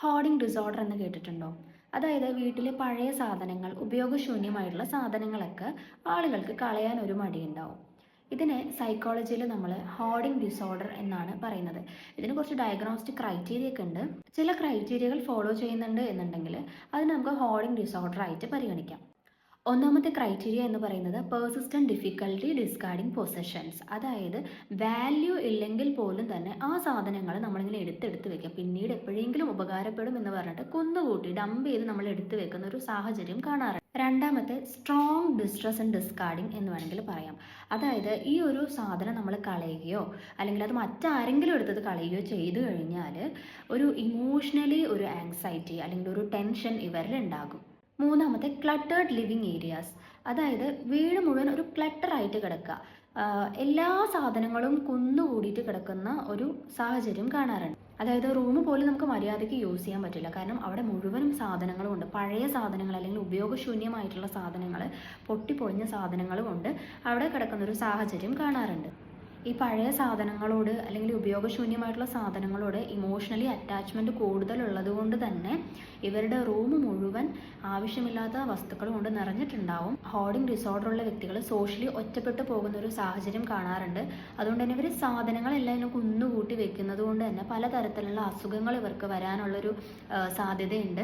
Hoarding disorder എന്ന് കേട്ടിട്ടുണ്ടോ? അതായത് വീട്ടിലെ പഴയ സാധനങ്ങൾ, ഉപയോഗശൂന്യമായിട്ടുള്ള സാധനങ്ങളൊക്കെ ആളുകൾക്ക് കളയാൻ ഒരു മടിയുണ്ടാവും. ഇതിനെ സൈക്കോളജിയിൽ നമ്മൾ ഹോർഡിംഗ് ഡിസോർഡർ എന്നാണ് പറയുന്നത്. ഇതിന് കുറച്ച് ഡയഗ്നോസ്റ്റിക് ക്രൈറ്റീരിയ ഒക്കെ ഉണ്ട്. ചില ക്രൈറ്റീരിയകൾ ഫോളോ ചെയ്യുന്നുണ്ട് എന്നുണ്ടെങ്കിൽ അതിന് നമുക്ക് ഹോർഡിംഗ് ഡിസോർഡർ ആയിട്ട് പരിഗണിക്കാം. ഒന്നാമത്തെ ക്രൈറ്റീരിയ എന്ന് പറയുന്നത് പെർസിസ്റ്റന്റ് ഡിഫിക്കൽട്ടി ഡിസ്കാർഡിങ് പൊസഷൻസ്. അതായത് വാല്യൂ ഇല്ലെങ്കിൽ പോലും തന്നെ ആ സാധനങ്ങൾ നമ്മളിങ്ങനെ എടുത്തെടുത്ത് വെക്കുക, പിന്നീട് എപ്പോഴെങ്കിലും ഉപകാരപ്പെടും എന്ന് പറഞ്ഞിട്ട് കുന്നുകൂട്ടി ഡംപ് ചെയ്ത് നമ്മൾ എടുത്തു വെക്കുന്ന ഒരു സാഹചര്യം കാണാറുണ്ട്. രണ്ടാമത്തെ സ്ട്രോങ് ഡിസ്ട്രസ് ആൻഡ് ഡിസ്കാർഡിങ് എന്ന് വേണമെങ്കിൽ പറയാം. അതായത് ഈ ഒരു സാധനം നമ്മൾ കളയുകയോ അല്ലെങ്കിൽ അത് മറ്റാരെങ്കിലും എടുത്തത് കളയുകയോ ചെയ്തു കഴിഞ്ഞാൽ ഒരു ഇമോഷണലി ഒരു ആങ്സൈറ്റി അല്ലെങ്കിൽ ഒരു ടെൻഷൻ ഇവരിൽ ഉണ്ടാകും. മൂന്നാമത്തെ ക്ലട്ടേർഡ് ലിവിങ് ഏരിയാസ്. അതായത് വീട് മുഴുവൻ ഒരു ക്ലട്ടറായിട്ട് കിടക്കുക, എല്ലാ സാധനങ്ങളും കുന്നുകൂടിയിട്ട് കിടക്കുന്ന ഒരു സാഹചര്യം കാണാറുണ്ട്. അതായത് റൂം പോലും നമുക്ക് മര്യാദയ്ക്ക് യൂസ് ചെയ്യാൻ പറ്റില്ല, കാരണം അവിടെ മുഴുവനും സാധനങ്ങളും ഉണ്ട്. പഴയ സാധനങ്ങൾ അല്ലെങ്കിൽ ഉപയോഗശൂന്യമായിട്ടുള്ള സാധനങ്ങൾ, പൊട്ടിപ്പൊളിഞ്ഞ സാധനങ്ങൾ കൊണ്ട് അവിടെ കിടക്കുന്ന ഒരു സാഹചര്യം കാണാറുണ്ട്. ഈ പഴയ സാധനങ്ങളോട് അല്ലെങ്കിൽ ഉപയോഗശൂന്യമായിട്ടുള്ള സാധനങ്ങളോട് ഇമോഷണലി അറ്റാച്ച്മെൻറ്റ് കൂടുതലുള്ളത് കൊണ്ട് തന്നെ ഇവരുടെ റൂം മുഴുവൻ ആവശ്യമില്ലാത്ത വസ്തുക്കൾ കൊണ്ട് നിറഞ്ഞിട്ടുണ്ടാവും. ഹോർഡിംഗ് ഡിസോർഡർ ഉള്ള വ്യക്തികൾ സോഷ്യലി ഒറ്റപ്പെട്ടു പോകുന്ന ഒരു സാഹചര്യം കാണാറുണ്ട്. അതുകൊണ്ട് തന്നെ ഇവർ സാധനങ്ങളെല്ലാം ഇങ്ങനെ കുന്നുകൂട്ടി വെക്കുന്നത് കൊണ്ട് തന്നെ പലതരത്തിലുള്ള അസുഖങ്ങൾ ഇവർക്ക് വരാനുള്ളൊരു സാധ്യതയുണ്ട്.